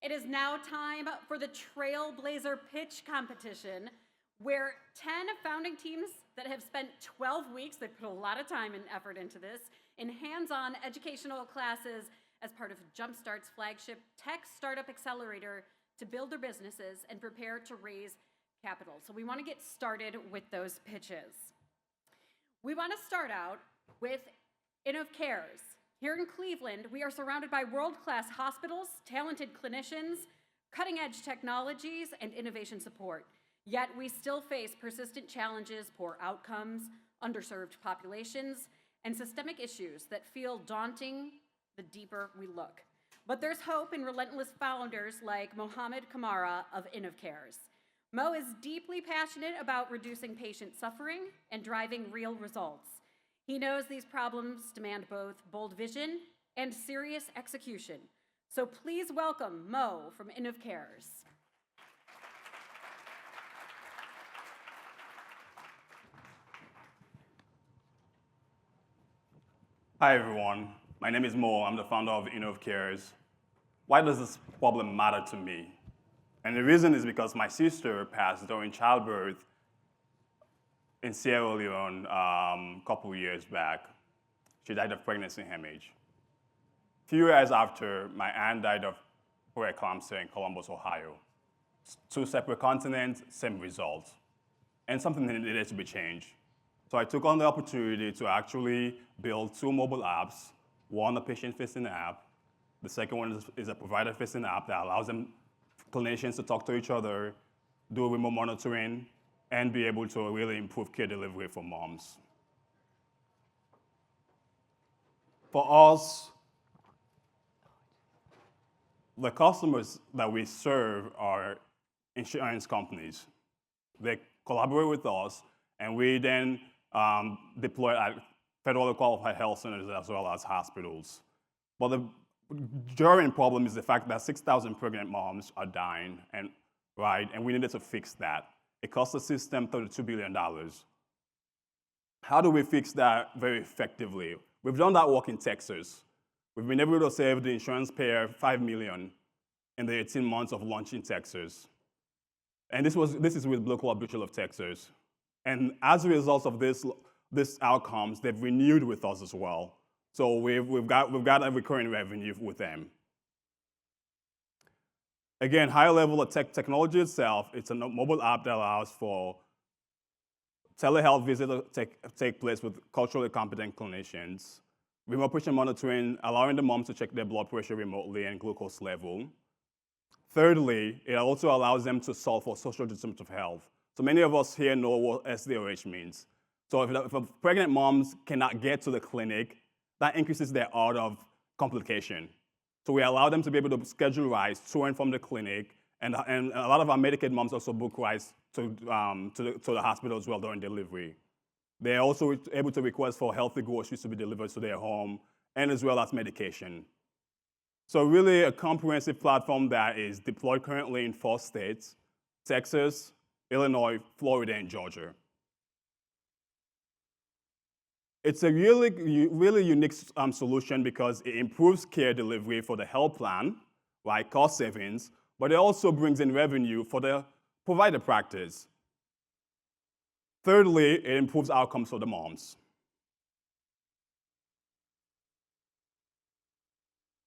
It is now time for the Trailblazer pitch competition, where 10 founding teams that have spent 12 weeks, they've put a lot of time and effort into this, in hands-on educational classes as part of JumpStart's flagship Tech Startup Accelerator to build their businesses and prepare to raise capital. So we want to get started with those pitches. We want to start out with InnovCares. Here in Cleveland, we are surrounded by world-class hospitals, talented clinicians, cutting-edge technologies, and innovation support. Yet we still face persistent challenges, poor outcomes, underserved populations, and systemic issues that feel daunting the deeper we look. But there's hope in relentless founders like Mohammed Kamara of InnovCares. Mo is deeply passionate about reducing patient suffering and driving real results. He knows these problems demand both bold vision and serious execution. So please welcome Mo from InnovCares. Hi everyone, my name is Mo. I'm the founder of InnovCares. Why does this problem matter to me? And the reason is because my sister passed during childbirth in Sierra Leone a couple years back. She died of pregnancy hemorrhage. A few years after, my aunt died of preeclampsia in Columbus, Ohio. Two separate continents, same result. And something needed to be changed. So I took on the opportunity to actually build two mobile apps, one a patient-facing app. The second one is a provider-facing app that allows clinicians to talk to each other, do remote monitoring, and be able to really improve care delivery for moms. For us, the customers that we serve are insurance companies. They collaborate with us, and we then deploy at federally qualified health centers as well as hospitals. But the jarring problem is the fact that 6,000 pregnant moms are dying, and we needed to fix that. It cost the system $32 billion. How do we fix that very effectively? We've done that work in Texas. We've been able to save the insurance payer $5 million in the 18 months of launch in Texas. And this is with Blue Cross Blue Shield of Texas. And as a result of this outcomes, they've renewed with us as well. So we've got a recurring revenue with them. Again, higher level of technology itself, it's a mobile app that allows for telehealth visits to take place with culturally competent clinicians, remote patient monitoring, allowing the moms to check their blood pressure remotely and glucose level. Thirdly, it also allows them to solve for social determinants of health. So many of us here know what SDOH means. So if a pregnant mom cannot get to the clinic, that increases their odds of complication. So we allow them to be able to schedule rides to and from the clinic, and a lot of our Medicaid moms also book rides to the hospital as well during delivery. They're also able to request for healthy groceries to be delivered to their home, and as well as medication. So really a comprehensive platform that is deployed currently in 4 states, Texas, Illinois, Florida, and Georgia. It's a really unique solution because it improves care delivery for the health plan, like cost savings, but it also brings in revenue for the provider practice. Thirdly, it improves outcomes for the moms.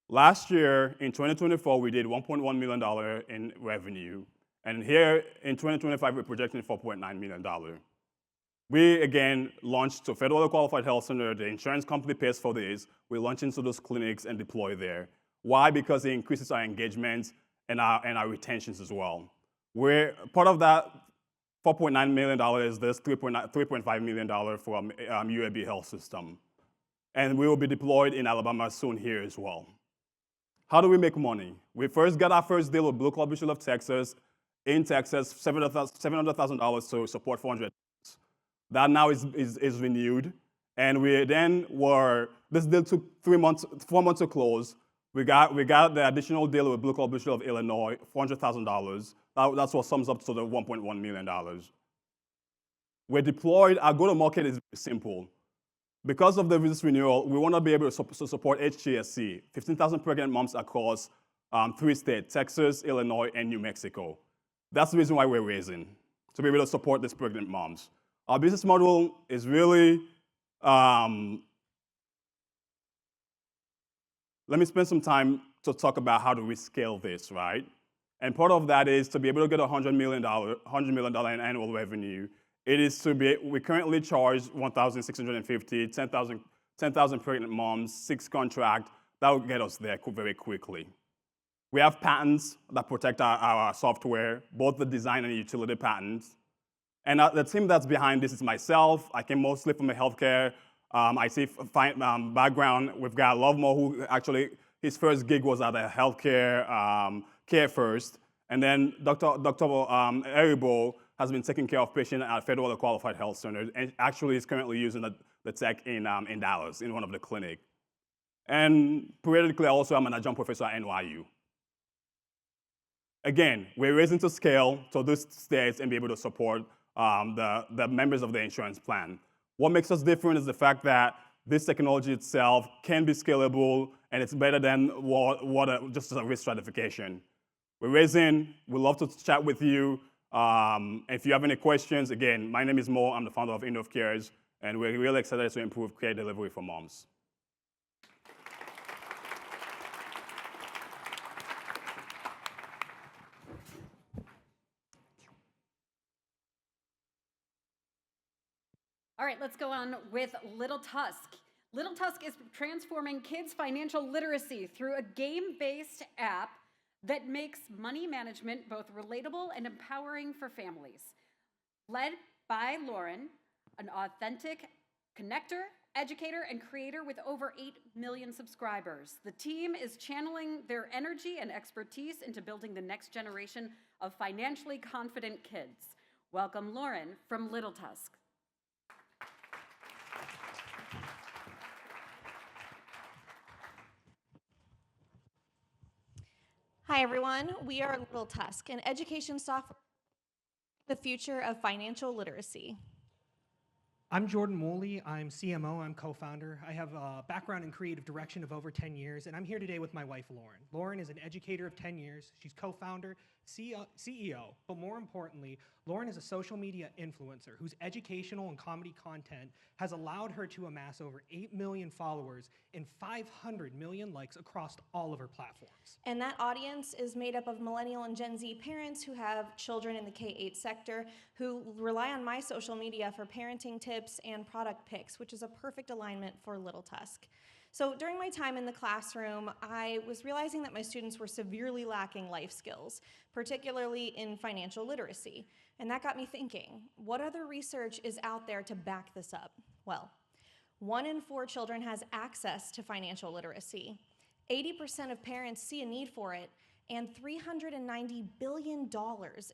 Last year, in 2024, we did $1.1 million in revenue. And here in 2025, we're projecting $4.9 million. We, again, launched to federally qualified health center. The insurance company pays for this. We launch into those clinics and deploy there. Why? Because it increases our engagement and our retentions as well. We're part of that $4.9 million is this $3.5 million from UAB Health System. And we will be deployed in Alabama soon here as well. How do we make money? We first got our first deal with Blue Cross Blue Shield of Texas. In Texas, $700,000 to support 400. That now is renewed. And we then this deal took 4 months to close. We got the additional deal with Blue Cross Blue Shield of Illinois, $400,000. That's what sums up to the $1.1 million. We're deployed, our go-to-market is simple. Because of this renewal, we want to be able to support HTSC, 15,000 pregnant moms across 3 states, Texas, Illinois, and New Mexico. That's the reason why we're raising, to be able to support these pregnant moms. Our business model is really, let me spend some time to talk about how do we scale this, right? And part of that is to be able to get $100 million in annual revenue. It is to be, we currently charge $1,650, 10,000 pregnant moms, 6 contracts. That will get us there very quickly. We have patents that protect our software, both the design and utility patents. And the team that's behind this is myself. I came mostly from a healthcare IT background. We've got Lovemore, who actually, his first gig was at a healthcare Care First. And then Dr. Eribo has been taking care of patients at federal qualified health centers, and actually is currently using the tech in Dallas, in one of the clinics. And periodically, also, I'm an adjunct professor at NYU. Again, we're raising to scale to these states and be able to support the members of the insurance plan. What makes us different is the fact that this technology itself can be scalable, and it's better than just a risk stratification. We're raising. We'd love to chat with you. If you have any questions, again, my name is Mo. I'm the founder of Innov Cares, and we're really excited to improve care delivery for moms. All right, let's go on with Little Tusk. Little Tusk is transforming kids' financial literacy through a game-based app that makes money management both relatable and empowering for families. Led by Lauren, an authentic connector, educator, and creator with over 8 million subscribers. The team is channeling their energy and expertise into building the next generation of financially confident kids. Welcome, Lauren from Little Tusk. Hi, everyone. We are Little Tusk, an education software, the future of financial literacy. I'm Jordan Moley. I'm CMO. I'm co-founder. I have a background in creative direction of over 10 years, and I'm here today with my wife, Lauren. Lauren is an educator of 10 years. She's co-founder, CEO, but more importantly, Lauren is a social media influencer whose educational and comedy content has allowed her to amass over 8 million followers and 500 million likes across all of her platforms. And that audience is made up of millennial and Gen Z parents who have children in the K-8 sector who rely on my social media for parenting tips and product picks, which is a perfect alignment for Little Tusk. So during my time in the classroom, I was realizing that my students were severely lacking life skills, particularly in financial literacy. And that got me thinking, what other research is out there to back this up? Well, 1 in 4 children has access to financial literacy. 80% of parents see a need for it, and $390 billion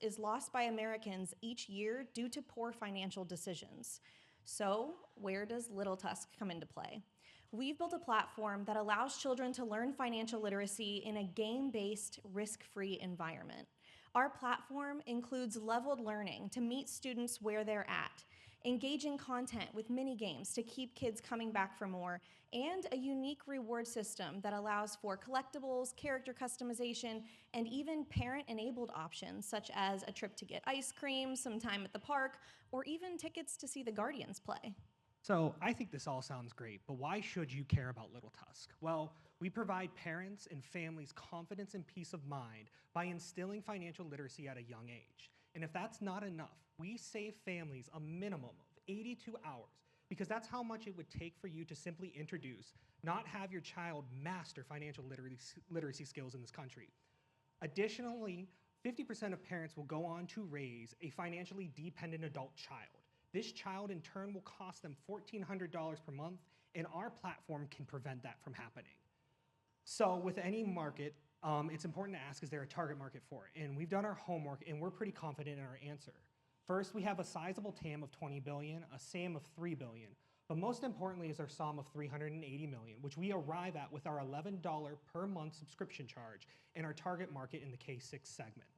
is lost by Americans each year due to poor financial decisions. So where does Little Tusk come into play? We've built a platform that allows children to learn financial literacy in a game-based, risk-free environment. Our platform includes leveled learning to meet students where they're at, engaging content with mini games to keep kids coming back for more, and a unique reward system that allows for collectibles, character customization, and even parent-enabled options such as a trip to get ice cream, some time at the park, or even tickets to see the Guardians play. So I think this all sounds great, but why should you care about Little Tusk? Well, we provide parents and families confidence and peace of mind by instilling financial literacy at a young age. And if that's not enough, we save families a minimum of 82 hours because that's how much it would take for you to simply introduce, not have your child master financial literacy skills in this country. Additionally, 50% of parents will go on to raise a financially dependent adult child. This child, in turn, will cost them $1,400 per month, and our platform can prevent that from happening. So with any market, it's important to ask, is there a target market for it? And we've done our homework, and we're pretty confident in our answer. First, we have a sizable TAM of 20 billion, a SAM of 3 billion, but most importantly is our SOM of 380 million, which we arrive at with our $11 per month subscription charge and our target market in the K-6 segment.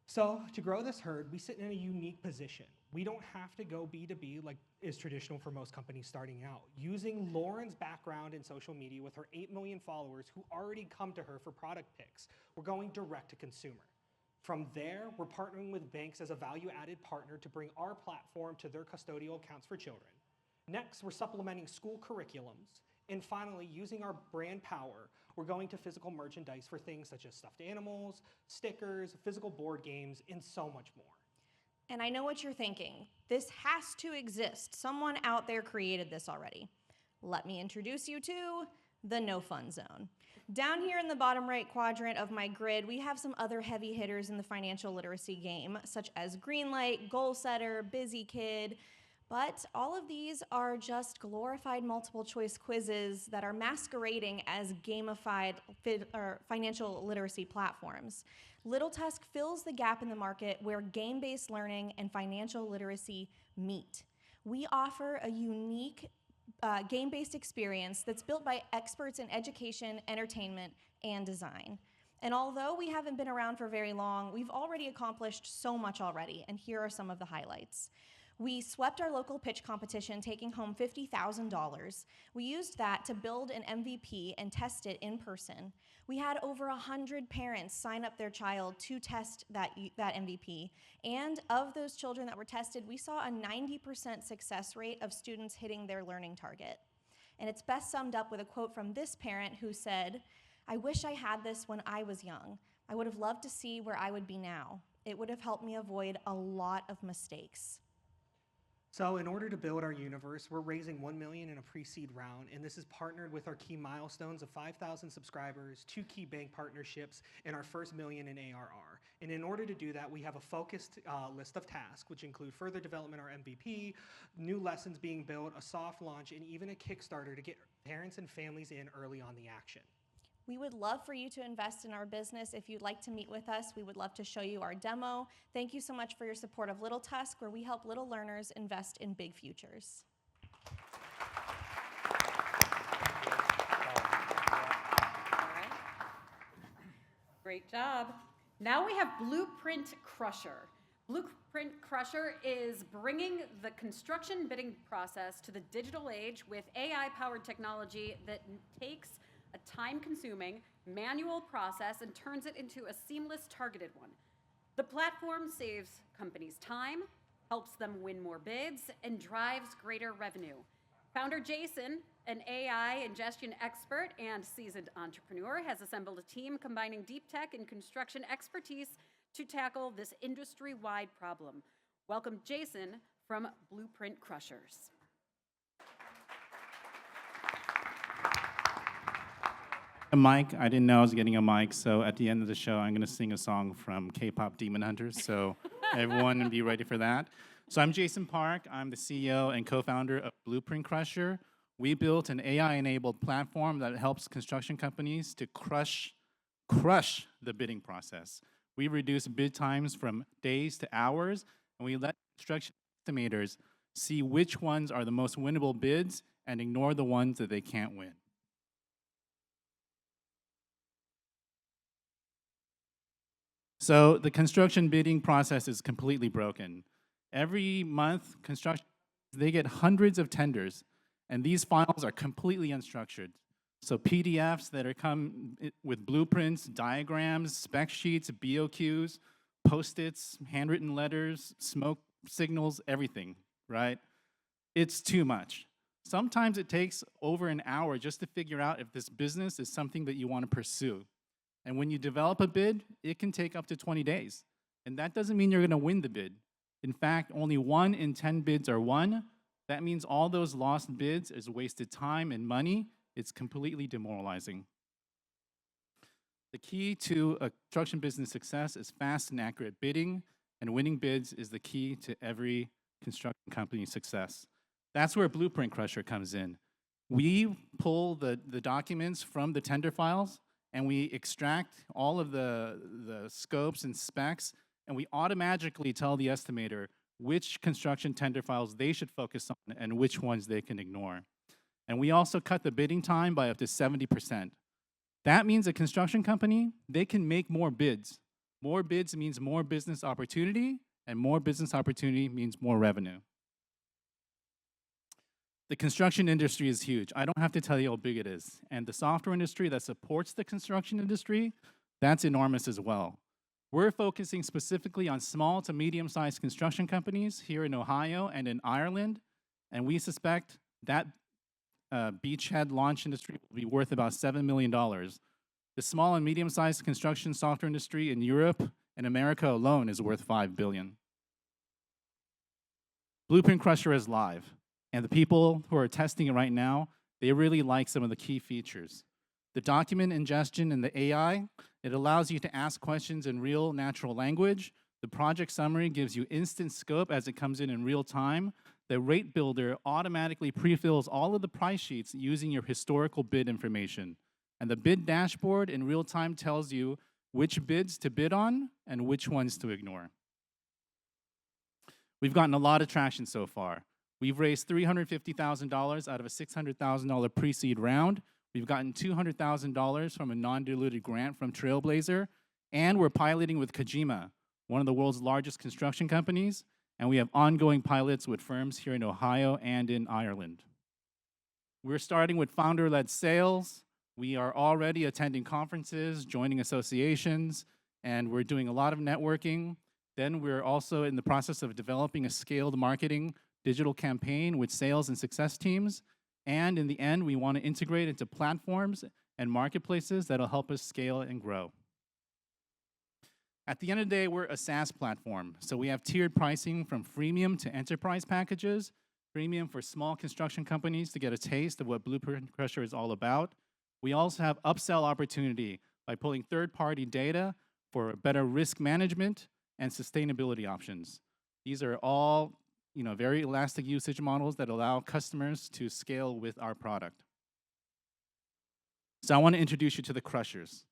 So to grow this herd, we sit in a unique position. We don't have to go B2B like is traditional for most companies starting out. Using Lauren's background in social media with her 8 million followers who already come to her for product picks, we're going direct to consumer. From there, we're partnering with banks as a value-added partner to bring our platform to their custodial accounts for children. Next, we're supplementing school curriculums. And finally, using our brand power, we're going to physical merchandise for things such as stuffed animals, stickers, physical board games, and so much more. And I know what you're thinking. This has to exist. Someone out there created this already. Let me introduce you to the no fun zone. Down here in the bottom right quadrant of my grid, we have some other heavy hitters in the financial literacy game, such as Greenlight, Goal Setter, Busy Kid. But all of these are just glorified multiple choice quizzes that are masquerading as gamified financial literacy platforms. Little Tusk fills the gap in the market where game-based learning and financial literacy meet. We offer a unique game-based experience that's built by experts in education, entertainment, and design. And although we haven't been around for very long, we've already accomplished so much already, and here are some of the highlights. We swept our local pitch competition, taking home $50,000. We used that to build an MVP and test it in person. We had over 100 parents sign up their child to test that MVP. And of those children that were tested, we saw a 90% success rate of students hitting their learning target. And it's best summed up with a quote from this parent who said, "I wish I had this when I was young. I would have loved to see where I would be now. It would have helped me avoid a lot of mistakes." So in order to build our universe, we're raising $1 million in a pre-seed round, and this is partnered with our key milestones of 5,000 subscribers, 2 key bank partnerships, and our first $1 million in ARR. And in order to do that, we have a focused list of tasks, which include further development of our MVP, new lessons being built, a soft launch, and even a Kickstarter to get parents and families in early on the action. We would love for you to invest in our business. If you'd like to meet with us, we would love to show you our demo. Thank you so much for your support of Little Tusk, where we help little learners invest in big futures. All right. Great job. Now we have Blueprint Crusher. Blueprint Crusher is bringing the construction bidding process to the digital age with AI-powered technology that takes a time-consuming manual process and turns it into a seamless, targeted one. The platform saves companies time, helps them win more bids, and drives greater revenue. Founder Jason, an AI ingestion expert and seasoned entrepreneur, has assembled a team combining deep tech and construction expertise to tackle this industry-wide problem. Welcome, Jason, from Blueprint Crushers. A mic. I didn't know I was getting a mic, so at the end of the show, I'm going to sing a song from K-pop Demon Hunters, so everyone be ready for that. So I'm Jason Park. I'm the CEO and co-founder of Blueprint Crusher. We built an AI-enabled platform that helps construction companies to crush the bidding process. We reduce bid times from days to hours, and we let construction estimators see which ones are the most winnable bids and ignore the ones that they can't win. So the construction bidding process is completely broken. Every month, construction, they get hundreds of tenders, and these files are completely unstructured. So PDFs that are come with blueprints, diagrams, spec sheets, BOQs, Post-its, handwritten letters, smoke signals, everything, right? It's too much. Sometimes it takes over an hour just to figure out if this business is something that you want to pursue. And when you develop a bid, it can take up to 20 days. And that doesn't mean you're going to win the bid. In fact, only 1 in 10 bids are won. That means all those lost bids is wasted time and money. It's completely demoralizing. The key to a construction business success is fast and accurate bidding, and winning bids is the key to every construction company's success. That's where Blueprint Crusher comes in. We pull the documents from the tender files, and we extract all of the scopes and specs, and we automatically tell the estimator which construction tender files they should focus on and which ones they can ignore. And we also cut the bidding time by up to 70%. That means a construction company, they can make more bids More bids means more business opportunity, and more business opportunity means more revenue. The construction industry is huge. I don't have to tell you how big it is. And the software industry that supports the construction industry, that's enormous as well. We're focusing specifically on small to medium-sized construction companies here in Ohio and in Ireland, and we suspect that beachhead launch industry will be worth about $7 million. The small and medium-sized construction software industry in Europe and America alone is worth $5 billion. Blueprint Crusher is live, and the people who are testing it right now, they really like some of the key features. The document ingestion and the AI, it allows you to ask questions in real natural language. The project summary gives you instant scope as it comes in real time. The rate builder automatically pre-fills all of the price sheets using your historical bid information. And the bid dashboard in real time tells you which bids to bid on and which ones to ignore. We've gotten a lot of traction so far. We've raised $350,000 out of a $600,000 pre-seed round. We've gotten $200,000 from a non-diluted grant from Trailblazer, and we're piloting with Kojima, one of the world's largest construction companies, and we have ongoing pilots with firms here in Ohio and in Ireland. We're starting with founder-led sales. We are already attending conferences, joining associations, and we're doing a lot of networking. Then we're also in the process of developing a scaled marketing digital campaign with sales and success teams. And in the end, we want to integrate into platforms and marketplaces that'll help us scale and grow. At the end of the day, we're a SaaS platform. So we have tiered pricing from freemium to enterprise packages, premium for small construction companies to get a taste of what Blueprint Crusher is all about. We also have upsell opportunity by pulling third-party data for better risk management and sustainability options. These are all very elastic usage models that allow customers to scale with our product. So I want to introduce you to the Crushers.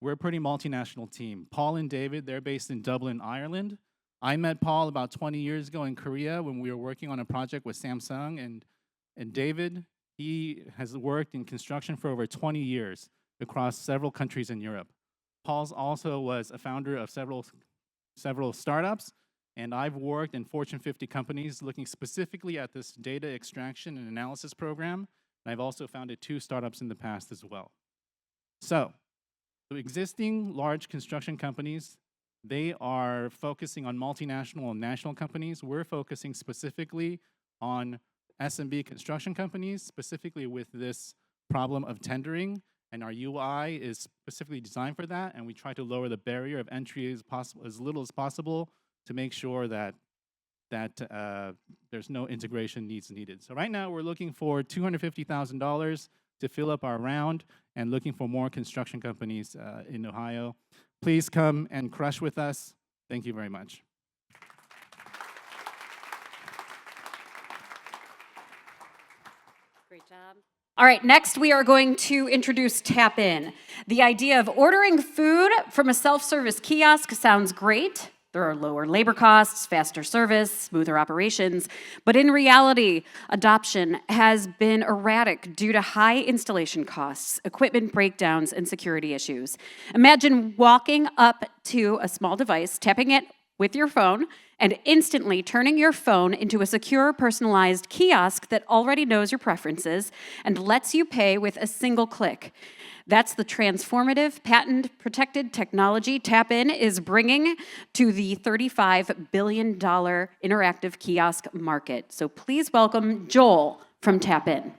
We're a pretty multinational team. Paul and David, they're based in Dublin, Ireland. I met Paul about 20 years ago in Korea when we were working on a project with Samsung, and David, he has worked in construction for over 20 years across several countries in Europe. Paul also was a founder of several startups, and I've worked in Fortune 50 companies looking specifically at this data extraction and analysis program, and I've also founded 2 startups in the past as well. So, the existing large construction companies, they are focusing on multinational and national companies. We're focusing specifically on SMB construction companies, specifically with this problem of tendering, and our UI is specifically designed for that, and we try to lower the barrier of entry as little as possible to make sure that there's no integration needs needed. So right now, we're looking for $250,000 to fill up our round and looking for more construction companies in Ohio. Please come and crush with us. Thank you very much. Great job. All right, next we are going to introduce Tap In. The idea of ordering food from a self-service kiosk sounds great. There are lower labor costs, faster service, smoother operations, but in reality, adoption has been erratic due to high installation costs, equipment breakdowns, and security issues. Imagine walking up to a small device, tapping it with your phone, and instantly turning your phone into a secure, personalized kiosk that already knows your preferences and lets you pay with a single click. That's the transformative, patent-protected technology Tap In is bringing to the $35 billion interactive kiosk market. So please welcome Joel from Tap In.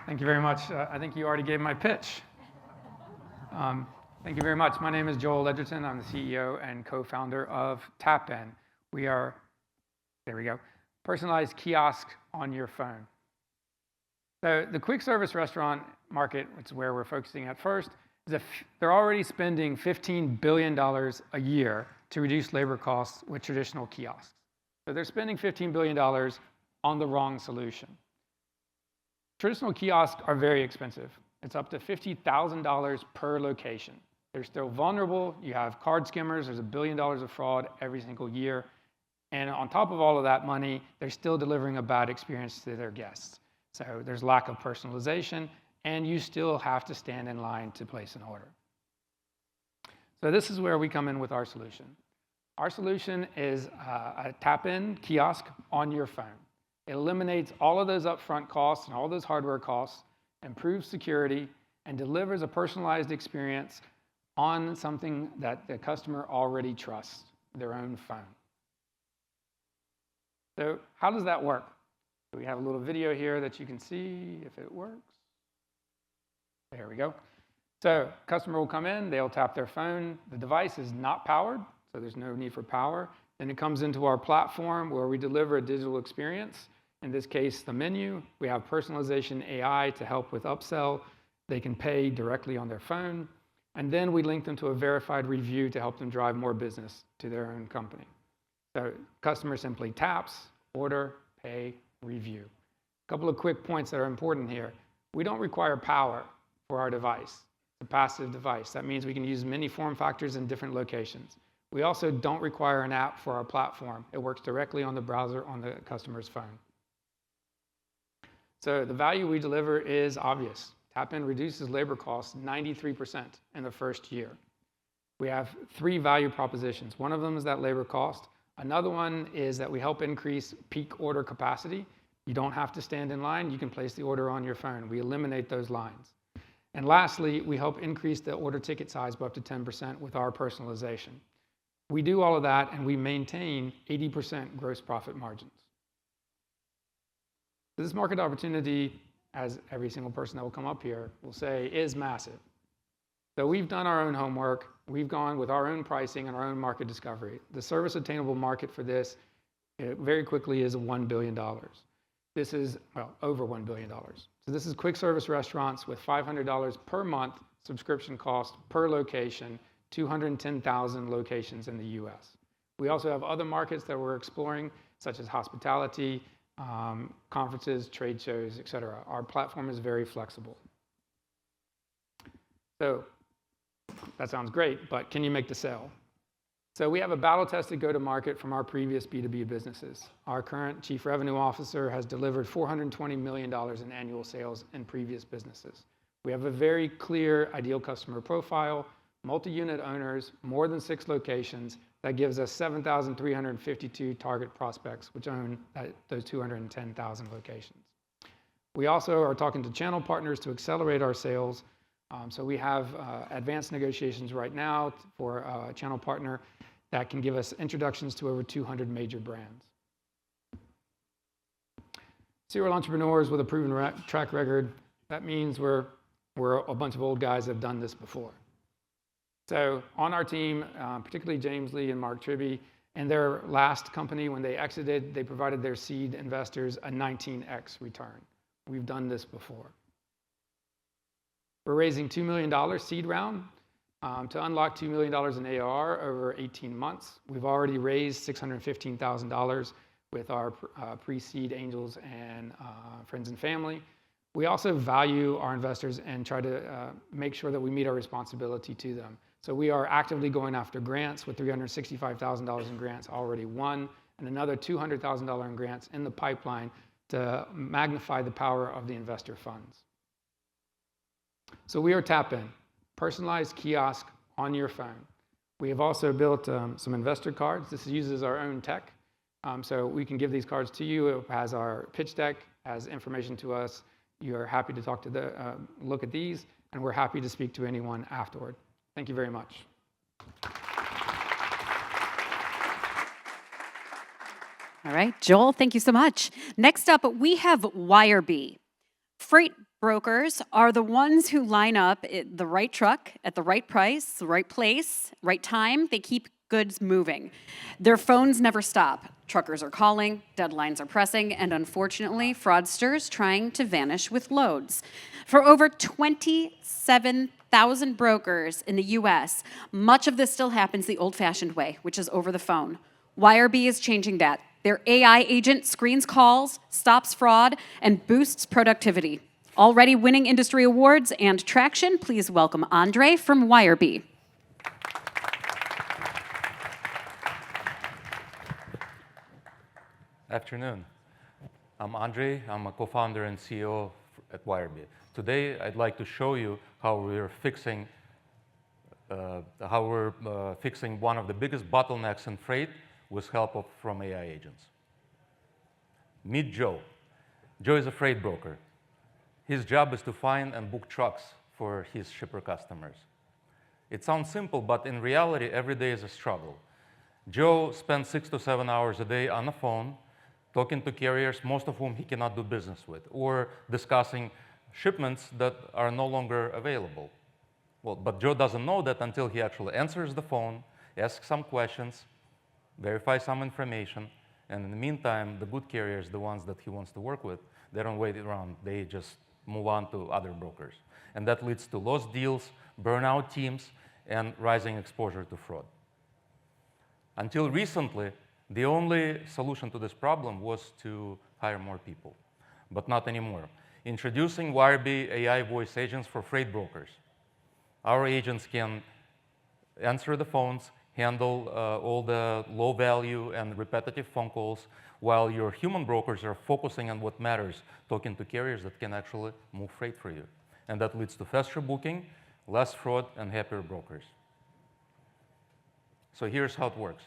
Thank you very much. I think you already gave my pitch. Thank you very much. My name is Joel Edgerton. I'm the CEO and co-founder of Tap In. We are, there we go, personalized kiosk on your phone. So the quick service restaurant market, which is where we're focusing at first, they're already spending $15 billion a year to reduce labor costs with traditional kiosks. So they're spending $15 billion on the wrong solution. Traditional kiosks are very expensive. It's up to $50,000 per location. They're still vulnerable. You have card skimmers. There's $1 billion of fraud every single year. And on top of all of that money, they're still delivering a bad experience to their guests. So there's lack of personalization, and you still have to stand in line to place an order. So this is where we come in with our solution. Our solution is a tap-in kiosk on your phone. It eliminates all of those upfront costs and all those hardware costs, improves security, and delivers a personalized experience on something that the customer already trusts, their own phone. So how does that work? So we have a little video here that you can see if it works. There we go. So customer will come in, they'll tap their phone. The device is not powered, so there's no need for power. Then it comes into our platform where we deliver a digital experience. In this case, the menu. We have personalization AI to help with upsell. They can pay directly on their phone. And then we link them to a verified review to help them drive more business to their own company. So customer simply taps, order, pay, review. A couple of quick points that are important here. We don't require power for our device. It's a passive device. That means we can use many form factors in different locations. We also don't require an app for our platform. It works directly on the browser on the customer's phone. So the value we deliver is obvious. Tap-in reduces labor costs 93% in the first year. We have 3 value propositions. One of them is that labor cost. Another one is that we help increase peak order capacity. You don't have to stand in line. You can place the order on your phone. We eliminate those lines. And lastly, we help increase the order ticket size by up to 10% with our personalization. We do all of that, and we maintain 80% gross profit margins. This market opportunity, as every single person that will come up here will say, is massive. So we've done our own homework. We've gone with our own pricing and our own market discovery. The service attainable market for this very quickly is $1 billion. This is, well, over $1 billion. So this is quick service restaurants with $500 per month subscription cost per location, 210,000 locations in the US. We also have other markets that we're exploring, such as hospitality, conferences, trade shows, et cetera. Our platform is very flexible. So that sounds great, but can you make the sale? So we have a battle-tested go-to-market from our previous B2B businesses. Our current Chief Revenue Officer has delivered $420 million in annual sales in previous businesses. We have a very clear ideal customer profile, multi-unit owners, more than 6 locations. That gives us 7,352 target prospects, which own those 210,000 locations. We also are talking to channel partners to accelerate our sales. So we have advanced negotiations right now for a channel partner that can give us introductions to over 200 major brands. Serial entrepreneurs with a proven track record. That means we're a bunch of old guys that have done this before. So on our team, particularly James Lee and Mark Tribby, in their last company, when they exited, they provided their seed investors a 19x return. We've done this before. We're raising $2 million seed round to unlock $2 million in ARR over 18 months. We've already raised $615,000 with our pre-seed angels and friends and family. We also value our investors and try to make sure that we meet our responsibility to them. So we are actively going after grants with $365,000 in grants already won and another $200,000 in grants in the pipeline to magnify the power of the investor funds. So we are Tap-In, personalized kiosk on your phone. We have also built some investor cards. This uses our own tech. So we can give these cards to you. It has our pitch deck, has information to us. You are happy to talk to look at these, and we're happy to speak to anyone afterward. Thank you very much. All right, Joel, thank you so much. Next up, we have Wirebee. Freight brokers are the ones who line up the right truck at the right price, the right place, right time. They keep goods moving. Their phones never stop. Truckers are calling, deadlines are pressing, and unfortunately, fraudsters trying to vanish with loads. For over 27,000 brokers in the US, much of this still happens the old-fashioned way, which is over the phone. Wirebee is changing that. Their AI agent screens calls, stops fraud, and boosts productivity. Already winning industry awards and traction, please welcome Andre from Wirebee. Afternoon. I'm Andre. I'm a co-founder and CEO at Wirebee. Today, I'd like to show you how we're fixing one of the biggest bottlenecks in freight with help from AI agents. Meet Joe. Joe is a freight broker. His job is to find and book trucks for his shipper customers. It sounds simple, but in reality, every day is a struggle. Joe spends 6 to 7 hours a day on the phone, talking to carriers, most of whom he cannot do business with, or discussing shipments that are no longer available. Well, but Joe doesn't know that until he actually answers the phone, asks some questions, verifies some information, and in the meantime, the good carriers, the ones that he wants to work with, they don't wait around. They just move on to other brokers. And that leads to lost deals, burnout teams, and rising exposure to fraud. Until recently, the only solution to this problem was to hire more people, but not anymore. Introducing Wirebee AI voice agents for freight brokers. Our agents can answer the phones, handle all the low value and repetitive phone calls, while your human brokers are focusing on what matters, talking to carriers that can actually move freight for you. And that leads to faster booking, less fraud, and happier brokers. So here's how it works.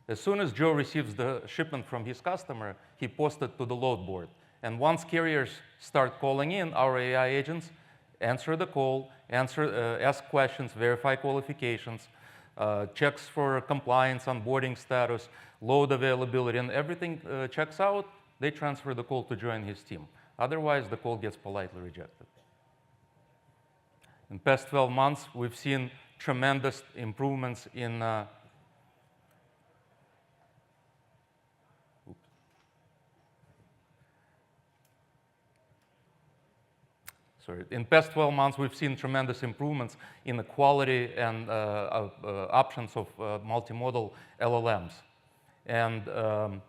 As soon as Joe receives the shipment from his customer, he posts it to the load board. And once carriers start calling in, our AI agents answer the call, ask questions, verify qualifications, checks for compliance, onboarding status, load availability, and everything checks out, they transfer the call to Joe and his team. Otherwise, the call gets politely rejected. In the past 12 months, we've seen tremendous improvements in in the past 12 months, we've seen tremendous improvements in the quality and options of multimodal LLMs. And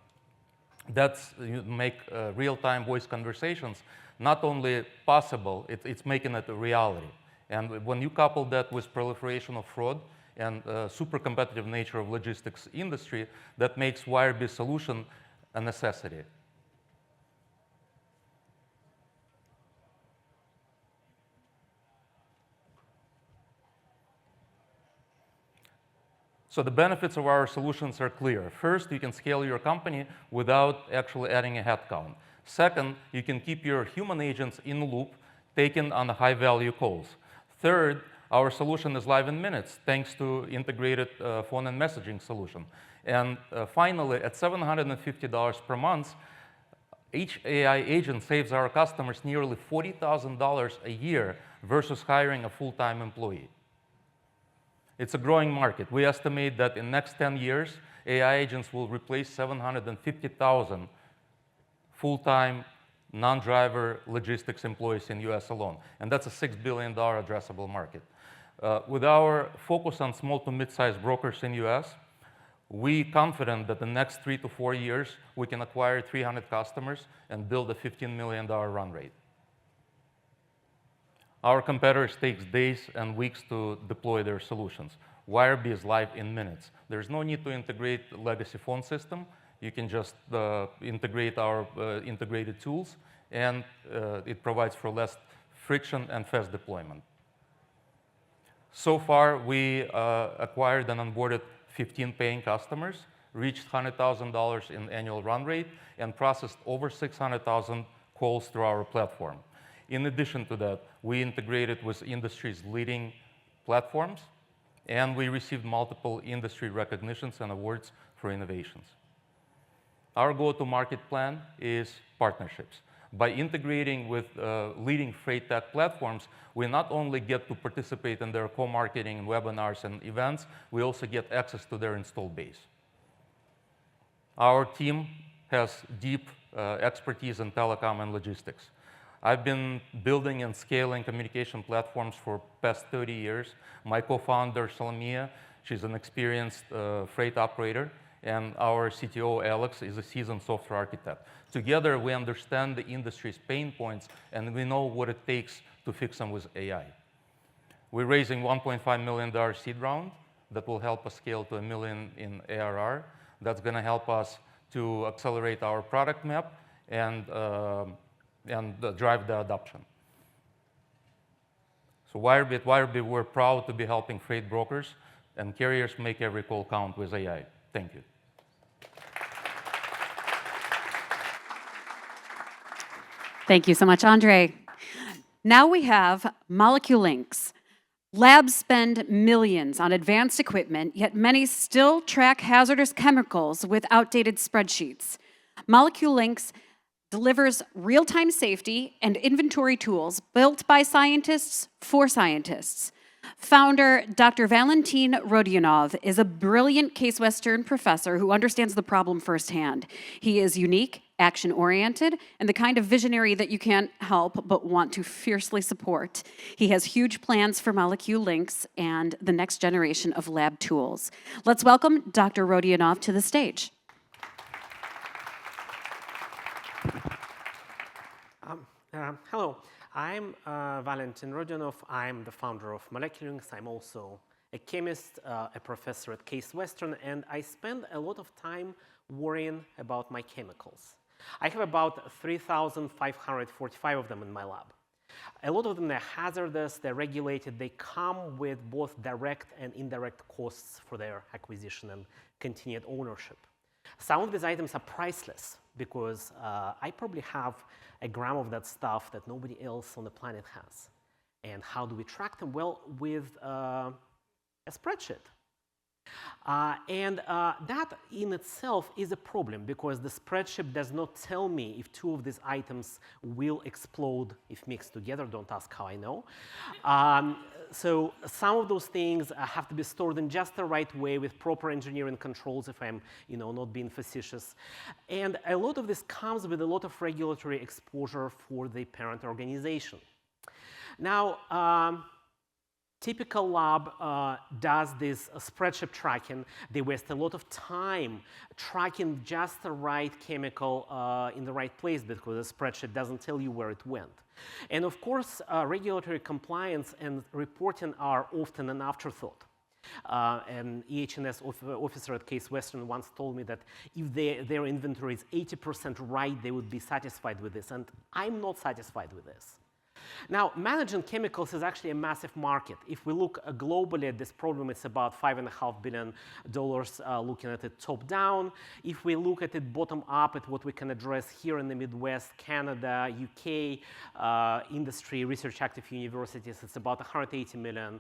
that's make real-time voice conversations not only possible, it's making it a reality. And when you couple that with proliferation of fraud and super competitive nature of logistics industry, that makes Wirebee solution a necessity. So the benefits of our solutions are clear. First, you can scale your company without actually adding a headcount. Second, you can keep your human agents in the loop, taken on the high-value calls. Third, our solution is live in minutes, thanks to integrated phone and messaging solution. And finally, at $750 per month, each AI agent saves our customers nearly $40,000 a year versus hiring a full-time employee. It's a growing market. We estimate that in the next 10 years, AI agents will replace 750,000 full-time, non-driver logistics employees in the US alone. And that's a $6 billion addressable market. With our focus on small to mid-sized brokers in the US, we're confident that the next 3 to 4 years, we can acquire 300 customers and build a $15 million run rate. Our competitors take days and weeks to deploy their solutions. Wirebee is live in minutes. There's no need to integrate a legacy phone system. You can just integrate our integrated tools, and it provides for less friction and fast deployment. So far, we acquired and onboarded 15 paying customers, reached $100,000 in annual run rate, and processed over 600,000 calls through our platform. In addition to that, we integrated with industry's leading platforms, and we received multiple industry recognitions and awards for innovations. Our go-to-market plan is partnerships. By integrating with leading freight tech platforms, we not only get to participate in their co-marketing webinars and events, we also get access to their install base. Our team has deep expertise in telecom and logistics. I've been building and scaling communication platforms for past 30 years. My co-founder, Salomia, she's an experienced freight operator, and our CTO, Alex, is a seasoned software architect. Together, we understand the industry's pain points, and we know what it takes to fix them with AI. We're raising $1.5 million seed round that will help us scale to $1 million in ARR. That's going to help us to accelerate our product map and and drive the adoption. So Wirebit, we're proud to be helping freight brokers and carriers make every call count with AI. Thank you. Thank you so much, Andre. Now we have MolecuLinks. Labs spend millions on advanced equipment, yet many still track hazardous chemicals with outdated spreadsheets. MolecuLinks delivers real-time safety and inventory tools built by scientists for scientists. Founder Dr. Valentin Rodionov is a brilliant Case Western professor who understands the problem firsthand. He is unique, action-oriented, and the kind of visionary that you can't help but want to fiercely support. He has huge plans for MolecuLinks and the next generation of lab tools. Let's welcome Dr. Rodionov to the stage. Hello, I'm Valentin Rodionov. I'm the founder of MolecuLinks. I'm also a chemist, a professor at Case Western, and I spend a lot of time worrying about my chemicals. I have about 3,545 of them in my lab. A lot of them are hazardous, they're regulated, they come with both direct and indirect costs for their acquisition and continued ownership. Some of these items are priceless because I probably have a gram of that stuff that nobody else on the planet has. And how do we track them? Well, with a spreadsheet. That in itself is a problem because the spreadsheet does not tell me if two of these items will explode if mixed together. Don't ask how I know. So some of those things have to be stored in just the right way with proper engineering controls, if I'm not being facetious. And a lot of this comes with a lot of regulatory exposure for the parent organization. Now, typical lab does this spreadsheet tracking. They waste a lot of time tracking just the right chemical in the right place because the spreadsheet doesn't tell you where it went. And of course, regulatory compliance and reporting are often an afterthought. An EH&S officer at Case Western once told me that if their inventory is 80% right, they would be satisfied with this. And I'm not satisfied with this. Now, managing chemicals is actually a massive market. If we look globally at this problem, it's about $5.5 billion looking at it top down. If we look at it bottom up at what we can address here in the Midwest, Canada, UK, industry, research active universities, it's about 180 million.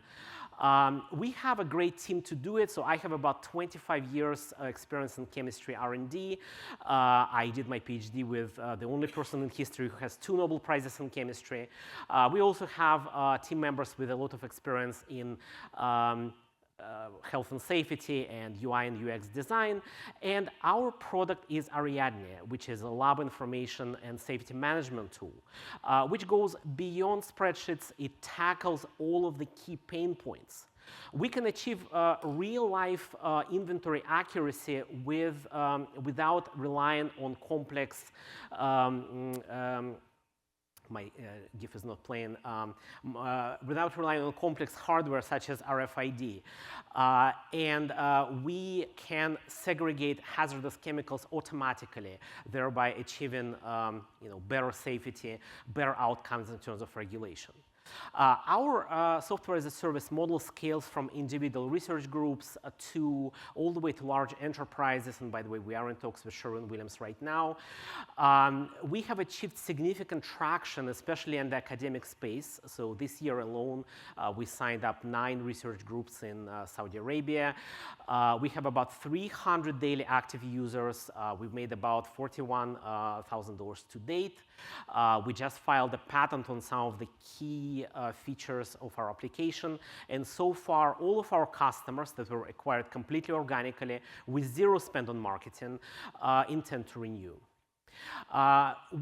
We have a great team to do it. So I have about 25 years experience in chemistry R&D. I did my PhD with the only person in history who has 2 Nobel Prizes in chemistry. We also have team members with a lot of experience in health and safety and UI and UX design. And our product is Ariadne, which is a lab information and safety management tool, which goes beyond spreadsheets. It tackles all of the key pain points. We can achieve real-life inventory accuracy without relying on complex my GIF is not playing, without relying on complex hardware such as RFID. We can segregate hazardous chemicals automatically, thereby achieving better safety, better outcomes in terms of regulation. Our software as a service model scales from individual research groups to all the way to large enterprises. And by the way, we are in talks with Sherwin-Williams right now. We have achieved significant traction, especially in the academic space. So this year alone, we signed up 9 research groups in Saudi Arabia. We have about 300 daily active users. We've made about $41,000 to date. We just filed a patent on some of the key features of our application. And so far, all of our customers that were acquired completely organically with 0 spend on marketing intend to renew.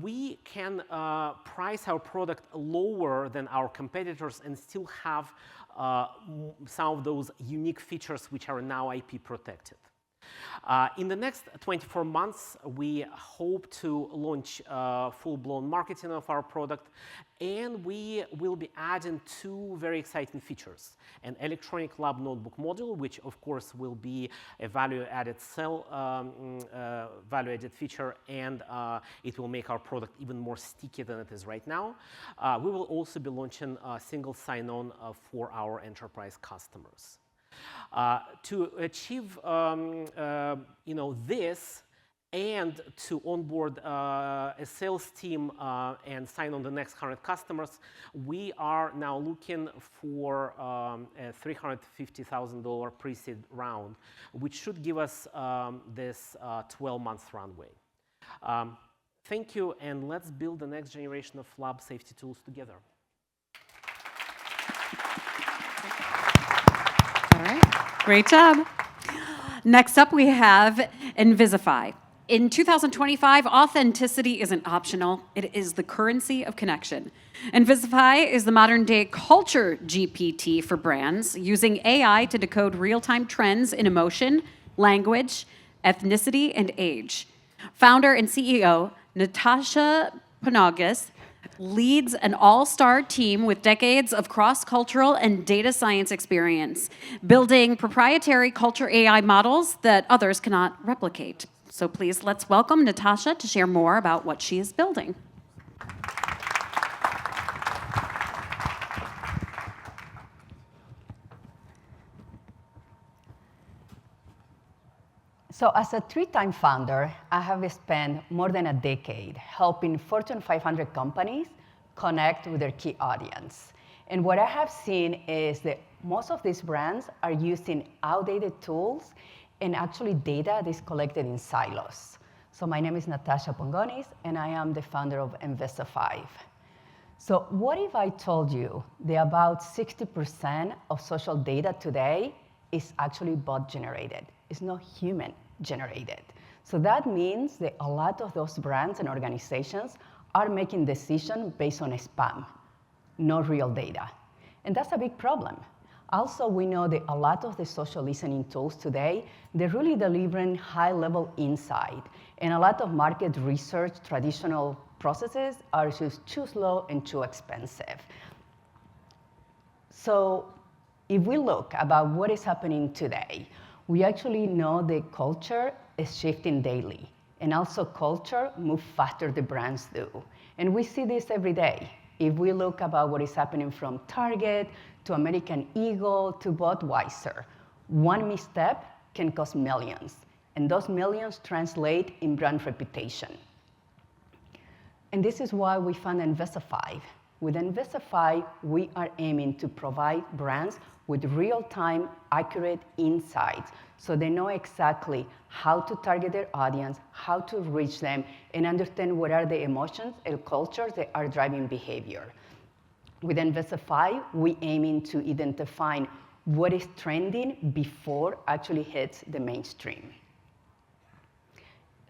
We can price our product lower than our competitors and still have some of those unique features which are now IP protected. In the next 24 months, we hope to launch full-blown marketing of our product, and we will be adding 2 very exciting features. An electronic lab notebook module, which of course will be a value-added value-added feature, and it will make our product even more sticky than it is right now. We will also be launching a single sign-on for our enterprise customers. To achieve this and to onboard a sales team and sign on the next 100 customers, we are now looking for a $350,000 pre-seed round, which should give us this 12-month runway. Thank you, and let's build the next generation of lab safety tools together. All right, great job. Next up, we have Invisify. In 2025, authenticity isn't optional. It is the currency of connection. Invisify is the modern-day culture GPT for brands, using AI to decode real-time trends in emotion, language, ethnicity, and age. Founder and CEO Natasha Panagas leads an all-star team with decades of cross-cultural and data science experience, building proprietary culture AI models that others cannot replicate. So please, let's welcome Natasha to share more about what she is building. So as a 3-time founder, I have spent more than a decade helping Fortune 500 companies connect with their key audience. And what I have seen is that most of these brands are using outdated tools and actually data that is collected in silos. So my name is Natasha Pongonis, and I am the founder of Invisify. So what if I told you that about 60% of social data today is actually bot-generated? It's not human-generated. So that means that a lot of those brands and organizations are making decisions based on spam, not real data. And that's a big problem. Also, we know that a lot of the social listening tools today, they're really delivering high-level insight. And a lot of market research, traditional processes, are just too slow and too expensive. So if we look about what is happening today, we actually know that culture is shifting daily. And also culture moves faster than brands do. And we see this every day. If we look about what is happening from Target to American Eagle to Budweiser, one misstep can cost millions. And those millions translate in brand reputation. And this is why we found Invisify. With Invisify, we are aiming to provide brands with real-time, accurate insights so they know exactly how to target their audience, how to reach them, and understand what are the emotions and cultures that are driving behavior. With Invisify, we aiming to identify what is trending before actually hits the mainstream.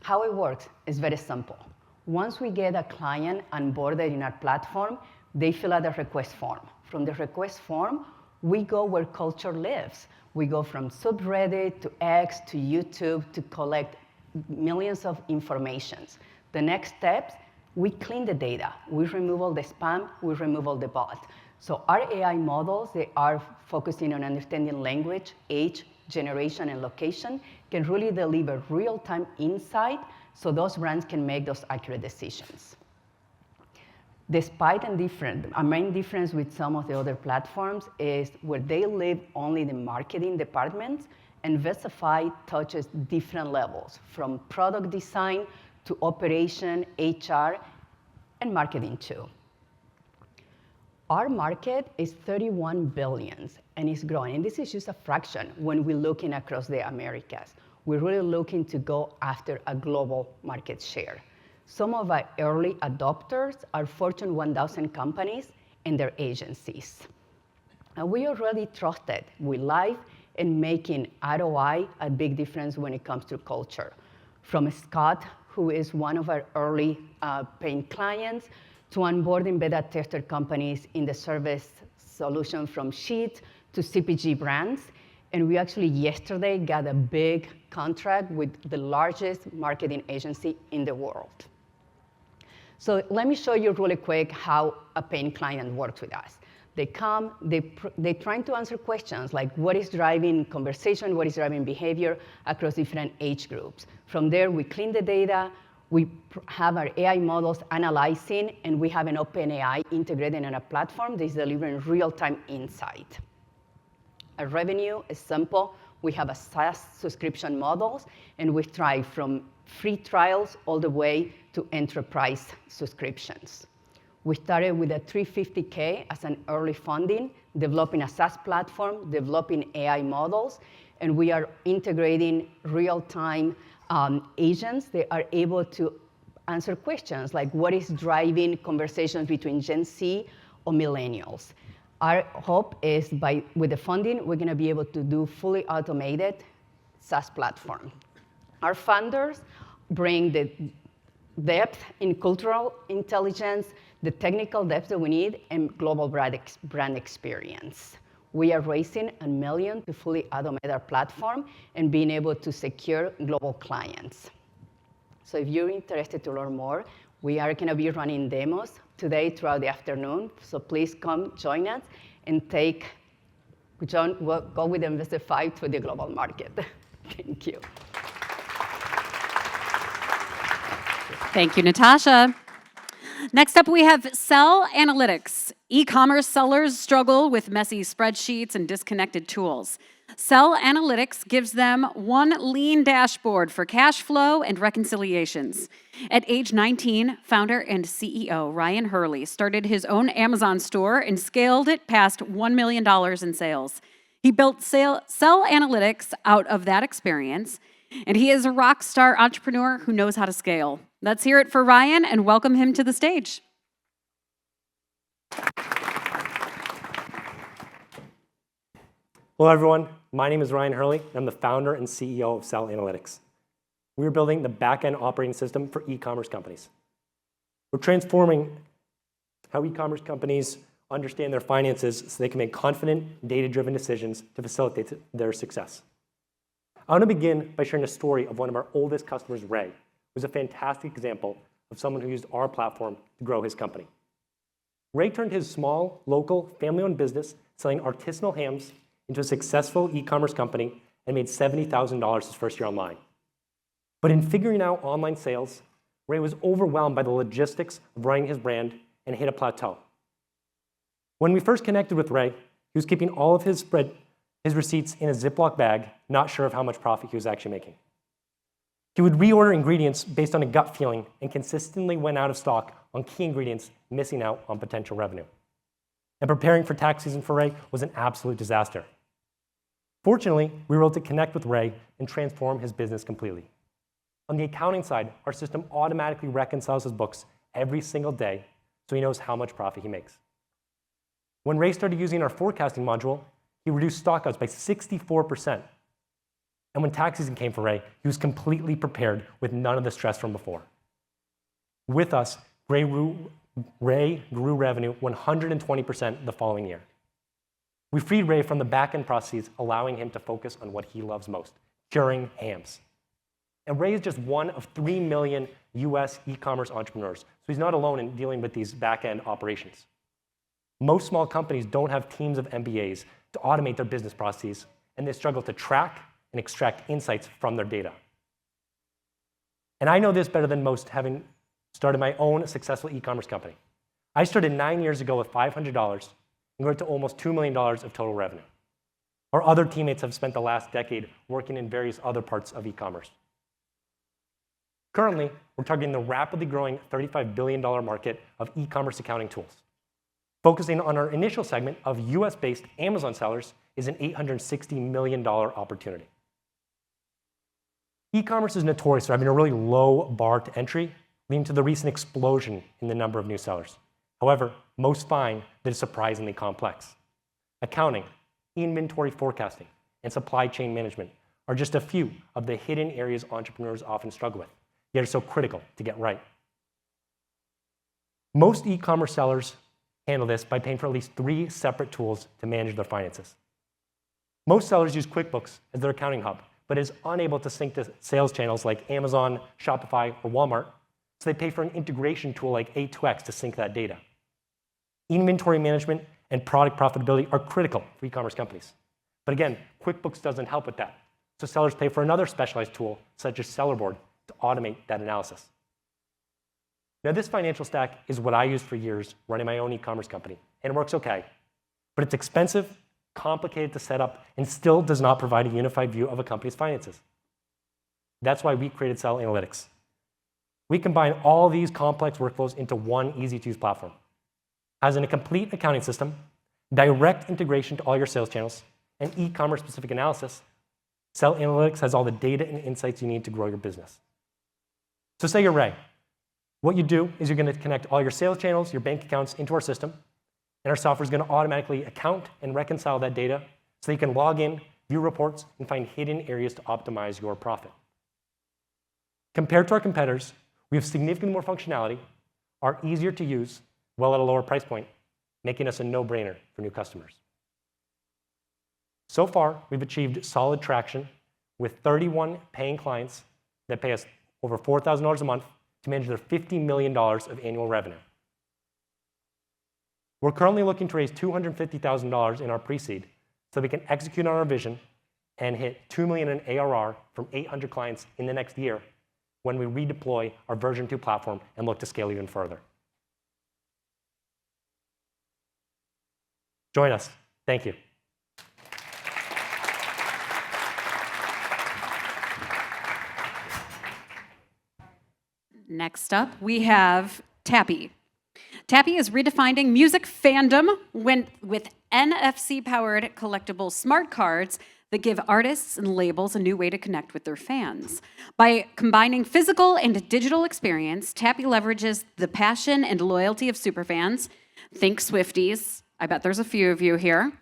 How it works is very simple. Once we get a client onboarded in our platform, they fill out a request form. From the request form, we go where culture lives. We go from subreddit to X to YouTube to collect millions of informations. The next steps, we clean the data. We remove all the spam. We remove all the bot. So our AI models, they are focusing on understanding language, age, generation, and location, can really deliver real-time insight so those brands can make those accurate decisions. Despite a main difference with some of the other platforms is where they live only the marketing departments, Invisify touches different levels, from product design to operation, HR, and marketing too. Our market is $31 billion, and it's growing. And this is just a fraction when we're looking across the Americas. We're really looking to go after a global market share. Some of our early adopters are Fortune 1000 companies and their agencies. And we are really trusted with life and making ROI a big difference when it comes to culture. From Scott, who is one of our early paying clients, to onboarding beta tester companies in the service solution from Sheet to CPG brands. And we actually yesterday got a big contract with the largest marketing agency in the world. So let me show you really quick how a paying client works with us. They come, they're trying to answer questions like what is driving conversation, what is driving behavior across different age groups. From there, we clean the data, we have our AI models analyzing, and we have an open AI integrated in a platform that is delivering real-time insight. Our revenue is simple. We have a SaaS subscription models, and we thrive from free trials all the way to enterprise subscriptions. We started with a $350K as an early funding, developing a SaaS platform, developing AI models, and we are integrating real-time agents that are able to answer questions like what is driving conversations between Gen Z or millennials. Our hope is with the funding, we're going to be able to do fully automated SaaS platform. Our founders bring the depth in cultural intelligence, the technical depth that we need, and global brand experience. We are raising $1 million to fully automate our platform and being able to secure global clients. So if you're interested to learn more, we are going to be running demos today throughout the afternoon. So please come join us and go with Investor 5 to the global market. Thank you. Thank you, Natasha. Next up, we have Cell Analytics. E-commerce sellers struggle with messy spreadsheets and disconnected tools. Cell Analytics gives them one lean dashboard for cash flow and reconciliations. At age 19, founder and CEO Ryan Hurley started his own Amazon store and scaled it past $1 million in sales. He built Cell Analytics out of that experience, and he is a rock star entrepreneur who knows how to scale. Let's hear it for Ryan and welcome him to the stage. Hello, everyone. My name is Ryan Hurley, and I'm the founder and CEO of Cell Analytics. We're building the back-end operating system for e-commerce companies. We're transforming how e-commerce companies understand their finances so they can make confident, data-driven decisions to facilitate their success. I want to begin by sharing a story of one of our oldest customers, Ray, who's a fantastic example of someone who used our platform to grow his company. Ray turned his small, local, family-owned business selling artisanal hams into a successful e-commerce company and made $70,000 his first year online. But in figuring out online sales, Ray was overwhelmed by the logistics of running his brand and hit a plateau. When we first connected with Ray, he was keeping all of his receipts in a Ziploc bag, not sure of how much profit he was actually making. He would reorder ingredients based on a gut feeling and consistently went out of stock on key ingredients, missing out on potential revenue. And preparing for tax season for Ray was an absolute disaster. Fortunately, we were able to connect with Ray and transform his business completely. On the accounting side, our system automatically reconciles his books every single day so he knows how much profit he makes. When Ray started using our forecasting module, he reduced stockouts by 64%. And when tax season came for Ray, he was completely prepared with none of the stress from before. With us, Ray grew revenue 120% the following year. We freed Ray from the back-end processes, allowing him to focus on what he loves most, curing hams. And Ray is just one of 3 million US e-commerce entrepreneurs, so he's not alone in dealing with these back-end operations. Most small companies don't have teams of MBAs to automate their business processes, and they struggle to track and extract insights from their data. And I know this better than most, having started my own successful e-commerce company. I started 9 years ago with $500 and grew to almost $2 million of total revenue. Our other teammates have spent the last decade working in various other parts of e-commerce. Currently, we're targeting the rapidly growing $35 billion market of e-commerce accounting tools. Focusing on our initial segment of US-based Amazon sellers is an $860 million opportunity. E-commerce is notorious for having a really low bar to entry, leading to the recent explosion in the number of new sellers. However, most find that it's surprisingly complex. Accounting, inventory forecasting, and supply chain management are just a few of the hidden areas entrepreneurs often struggle with, yet are so critical to get right. Most e-commerce sellers handle this by paying for at least 3 separate tools to manage their finances. Most sellers use QuickBooks as their accounting hub, but is unable to sync to sales channels like Amazon, Shopify, or Walmart, so they pay for an integration tool like A2X to sync that data. Inventory management and product profitability are critical for e-commerce companies. But again, QuickBooks doesn't help with that, so sellers pay for another specialized tool, such as Sellerboard, to automate that analysis. Now, this financial stack is what I used for years running my own e-commerce company, and it works okay. But it's expensive, complicated to set up, and still does not provide a unified view of a company's finances. That's why we created Sell Analytics. We combine all these complex workflows into one easy-to-use platform. As in a complete accounting system, direct integration to all your sales channels, and e-commerce specific analysis, Sell Analytics has all the data and insights you need to grow your business. So say you're Ray. What you do is you're going to connect all your sales channels, your bank accounts into our system, and our software is going to automatically account and reconcile that data so that you can log in, view reports, and find hidden areas to optimize your profit. Compared to our competitors, we have significantly more functionality, are easier to use, well at a lower price point, making us a no-brainer for new customers. So far, we've achieved solid traction with 31 paying clients that pay us over $4,000 a month to manage their $50 million of annual revenue. We're currently looking to raise $250,000 in our pre-seed so we can execute on our vision and hit $2 million in ARR from 800 clients in the next year when we redeploy our version 2 platform and look to scale even further. Join us. Thank you. Next up, we have Tappy. Tappy is redefining music fandom with NFC-powered collectible smart cards that give artists and labels a new way to connect with their fans. By combining physical and digital experience, Tappy leverages the passion and loyalty of superfans. Think Swifties. I bet there's a few of you here.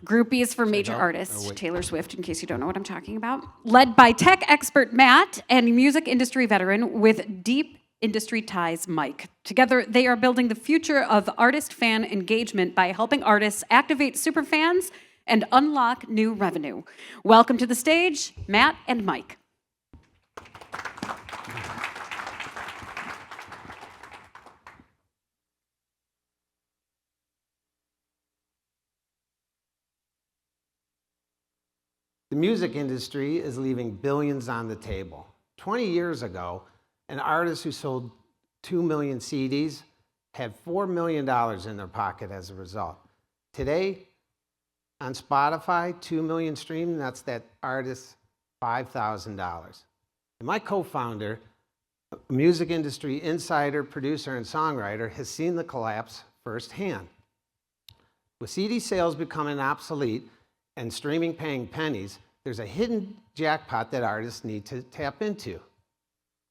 Groupies for major artists, Taylor Swift, in case you don't know what I'm talking about. Led by tech expert Matt and music industry veteran with deep industry ties Mike. Together, they are building the future of artist-fan engagement by helping artists activate superfans and unlock new revenue. Welcome to the stage, Matt and Mike. The music industry is leaving billions on the table. 20 years ago, an artist who sold 2 million CDs had $4 million in their pocket as a result. Today, on Spotify, 2 million streams, that's that artist's $5,000. And my co-founder, a music industry insider, producer, and songwriter, has seen the collapse firsthand. With CD sales becoming obsolete and streaming paying pennies, there's a hidden jackpot that artists need to tap into,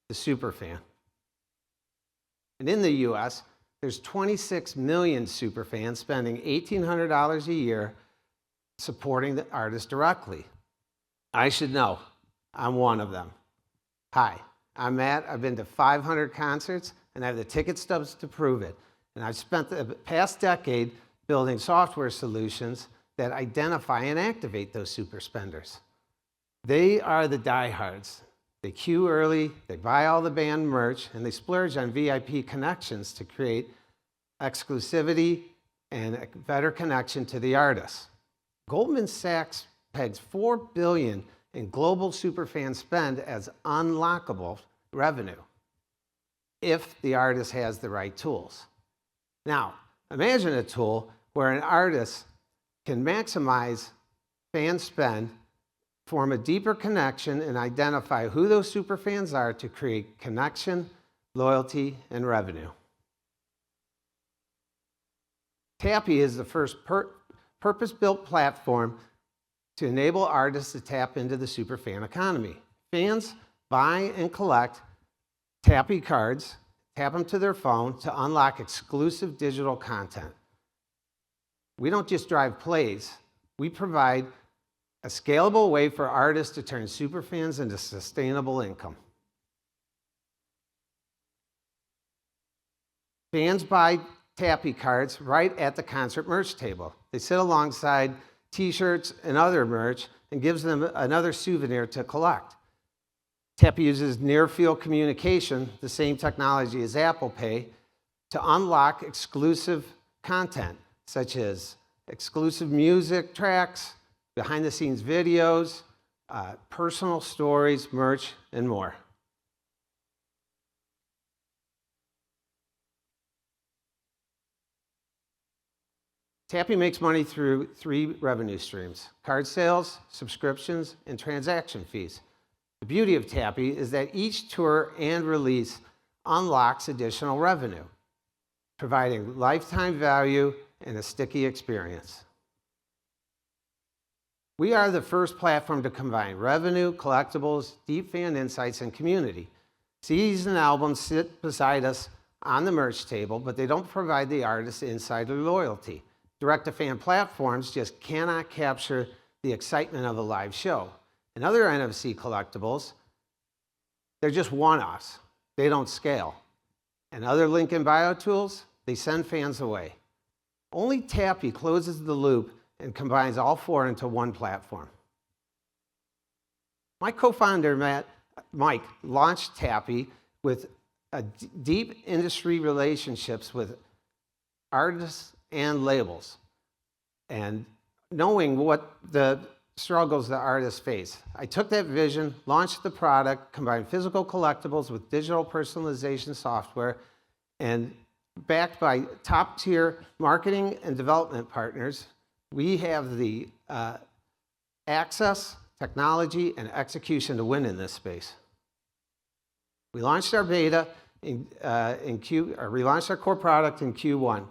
the superfan. And in the US, there's 26 million superfans spending $1,800 a year supporting the artist directly. I should know, I'm one of them. Hi, I'm Matt. I've been to 500 concerts, and I have the ticket stubs to prove it. And I've spent the past decade building software solutions that identify and activate those super spenders. They are the diehards. They queue early, they buy all the band merch, and they splurge on VIP connections to create exclusivity and a better connection to the artist. Goldman Sachs pegs $4 billion in global superfan spend as unlockable revenue if the artist has the right tools. Now, imagine a tool where an artist can maximize fan spend, form a deeper connection, and identify who those superfans are to create connection, loyalty, and revenue. Tappy is the first purpose-built platform to enable artists to tap into the superfan economy. Fans buy and collect Tappy cards, tap them to their phone to unlock exclusive digital content. We don't just drive plays, we provide a scalable way for artists to turn superfans into sustainable income. Fans buy Tappy cards right at the concert merch table. They sit alongside t-shirts, and other merch, and gives them another souvenir to collect. Tappy uses near-field communication, the same technology as Apple Pay, to unlock exclusive content, such as exclusive music tracks, behind-the-scenes videos, personal stories, merch, and more. Tappy makes money through 3 revenue streams: card sales, subscriptions, and transaction fees. The beauty of Tappy is that each tour and release unlocks additional revenue, providing lifetime value and a sticky experience. We are the first platform to combine revenue, collectibles, deep fan insights, and community. CDs and albums sit beside us on the merch table, but they don't provide the artist insider loyalty. Direct-to-fan platforms just cannot capture the excitement of a live show. And other NFC collectibles, they're just one-offs. They don't scale. And other link in bio tools, they send fans away. Only Tappy closes the loop and combines all 4 into one platform. My co-founder, Mike, launched Tappy with deep industry relationships with artists and labels, and knowing what the struggles the artists face. I took that vision, launched the product, combined physical collectibles with digital personalization software, and backed by top-tier marketing and development partners, we have the access, technology, and execution to win in this space. We launched our beta we launched our core product in Q1.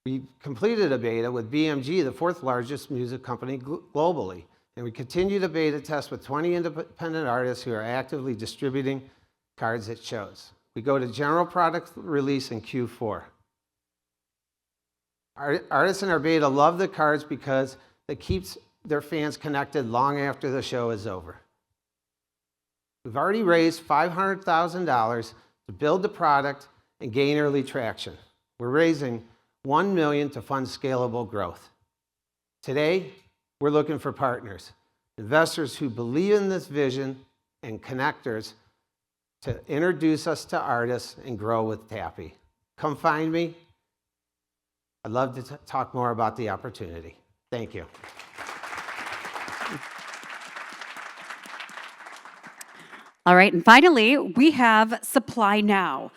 We completed a beta with BMG, the 4th largest music company globally, and we continue to beta test with 20 independent artists who are actively distributing cards at shows. We go to general product release in Q4. Artists in our beta love the cards because it keeps their fans connected long after the show is over. We've already raised $500,000 to build the product and gain early traction. We're raising $1 million to fund scalable growth. Today, we're looking for partners, investors who believe in this vision, and connectors to introduce us to artists and grow with Tappy. Come find me. I'd love to talk more about the opportunity. Thank you. All right, and finally, we have Supply Now.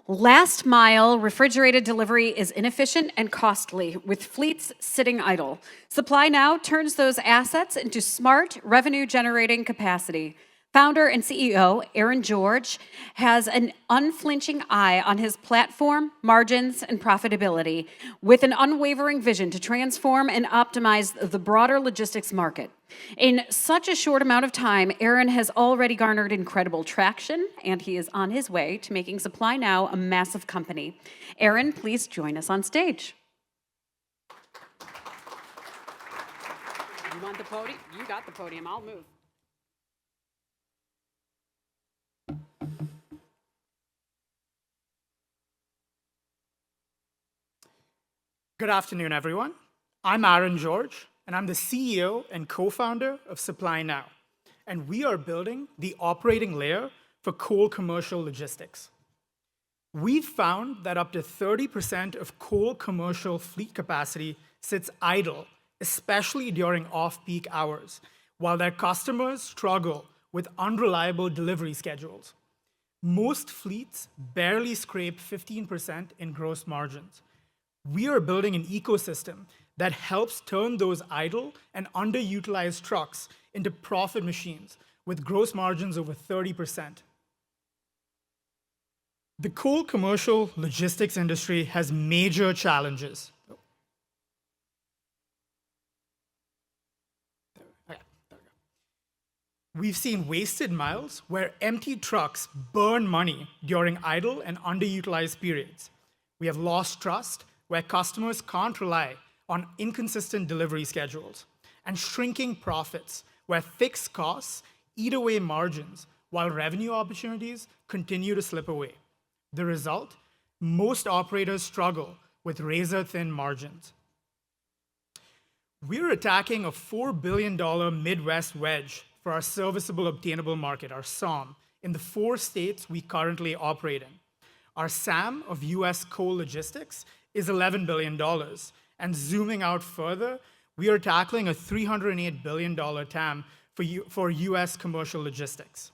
Last mile refrigerated delivery is inefficient and costly, with fleets sitting idle. Supply Now turns those assets into smart, revenue-generating capacity. Founder and CEO Aaron George has an unflinching eye on his platform, margins, and profitability, with an unwavering vision to transform and optimize the broader logistics market. In such a short amount of time, Aaron has already garnered incredible traction, and he is on his way to making Supply Now a massive company. Aaron, please join us on stage. You want the podium? You got the podium. I'll move. Good afternoon, everyone. I'm Aaron George, and I'm the CEO and co-founder of Supply Now. And we are building the operating layer for coal commercial logistics. We've found that up to 30% of coal commercial fleet capacity sits idle, especially during off-peak hours, while their customers struggle with unreliable delivery schedules. Most fleets barely scrape 15% in gross margins. We are building an ecosystem that helps turn those idle and underutilized trucks into profit machines with gross margins over 30%. The coal commercial logistics industry has major challenges. We've seen wasted miles where empty trucks burn money during idle and underutilized periods. We have lost trust where customers can't rely on inconsistent delivery schedules, and shrinking profits where fixed costs eat away margins while revenue opportunities continue to slip away. The result? Most operators struggle with razor-thin margins. We're attacking a $4 billion Midwest wedge for our serviceable obtainable market, our SOM, in the 4 states we currently operate in. Our SAM of US coal logistics is $11 billion. And zooming out further, we are tackling a $308 billion TAM for US commercial logistics.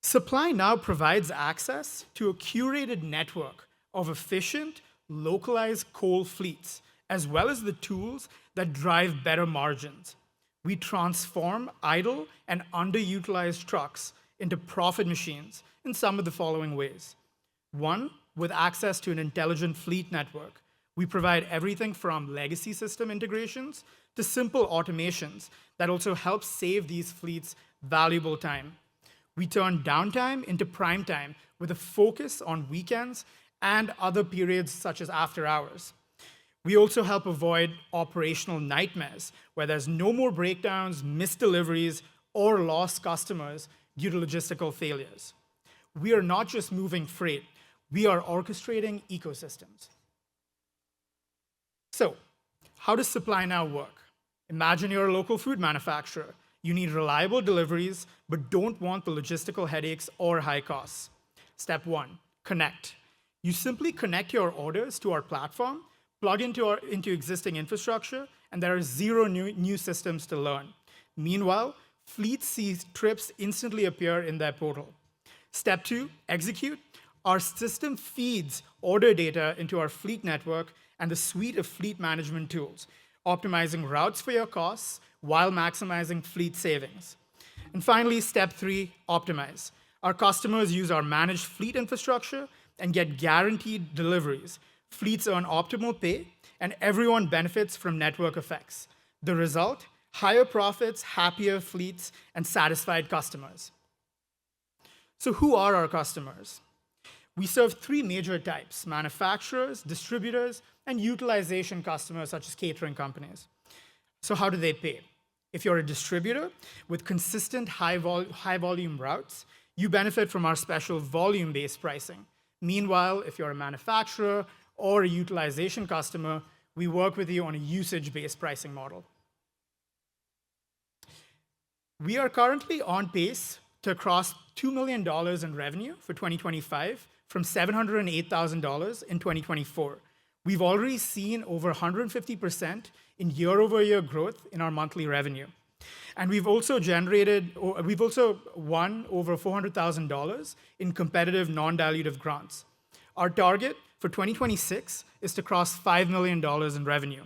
Supply Now provides access to a curated network of efficient, localized coal fleets, as well as the tools that drive better margins. We transform idle and underutilized trucks into profit machines in some of the following ways. 1, with access to an intelligent fleet network. We provide everything from legacy system integrations to simple automations that also help save these fleets valuable time. We turn downtime into prime time with a focus on weekends and other periods such as after hours. We also help avoid operational nightmares where there's no more breakdowns, missed deliveries, or lost customers due to logistical failures. We are not just moving freight, we are orchestrating ecosystems. So, how does Supply Now work? Imagine you're a local food manufacturer. You need reliable deliveries, but don't want the logistical headaches or high costs. Step 1, connect. You simply connect your orders to our platform, plug into existing infrastructure, and there are 0 new systems to learn. Meanwhile, fleets see trips instantly appear in their portal. Step 2, execute. Our system feeds order data into our fleet network and the suite of fleet management tools, optimizing routes for your costs while maximizing fleet savings. And finally, step 3, optimize. Our customers use our managed fleet infrastructure and get guaranteed deliveries. Fleets earn optimal pay, and everyone benefits from network effects. The result, higher profits, happier fleets, and satisfied customers. So who are our customers? We serve 3 major types: manufacturers, distributors, and utilization customers such as catering companies. So how do they pay? If you're a distributor with consistent high volume routes, you benefit from our special volume-based pricing. Meanwhile, if you're a manufacturer or a utilization customer, we work with you on a usage-based pricing model. We are currently on pace to cross $2 million in revenue for 2025 from $708,000 in 2024. We've already seen over 150% in year-over-year growth in our monthly revenue. And we've also won over $400,000 in competitive non-dilutive grants. Our target for 2026 is to cross $5 million in revenue.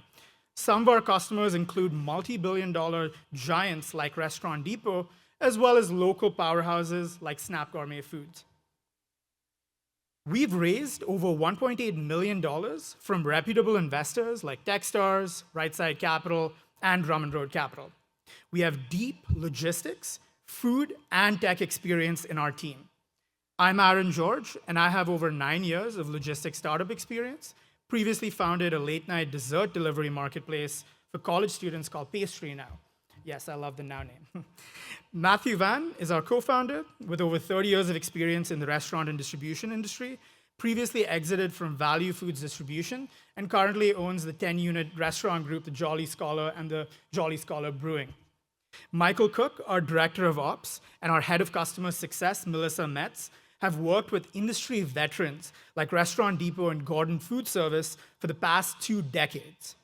Some of our customers include multi-billion-dollar giants like Restaurant Depot, as well as local powerhouses like Snap Gourmet Foods. We've raised over $1.8 million from reputable investors like Techstars, Rightside Capital, and Drummond Road Capital. We have deep logistics, food, and tech experience in our team. I'm Aaron George, and I have over 9 years of logistics startup experience. Previously founded a late-night dessert delivery marketplace for college students called Pastry Now. Yes, I love the Now name. Matthew Van is our co-founder with over 30 years of experience in the restaurant and distribution industry, previously exited from Value Foods Distribution, and currently owns the 10-unit restaurant group, the Jolly Scholar and the Jolly Scholar Brewing. Michael Cook, our Director of Ops, and our Head of Customer Success, Melissa Metz, have worked with industry veterans like Restaurant Depot and Gordon Food Service for the past 2 decades.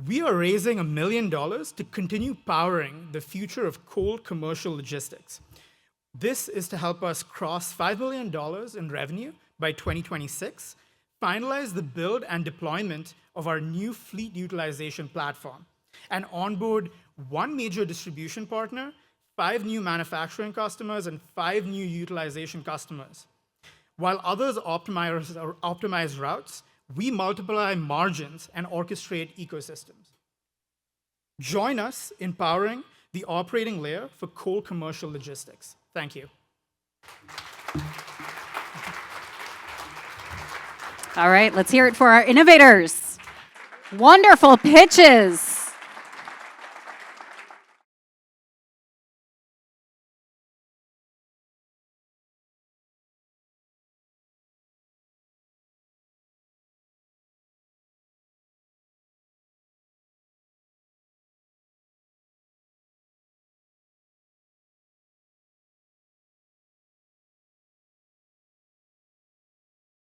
We are raising $1 million to continue powering the future of cold commercial logistics. This is to help us cross $5 million in revenue by 2026, finalize the build and deployment of our new fleet utilization platform, and onboard 1 major distribution partner, 5 new manufacturing customers, and 5 new utilization customers. While others optimize routes, we multiply margins and orchestrate ecosystems. Join us in powering the operating layer for cold commercial logistics. Thank you. All right, let's hear it for our innovators. Wonderful pitches.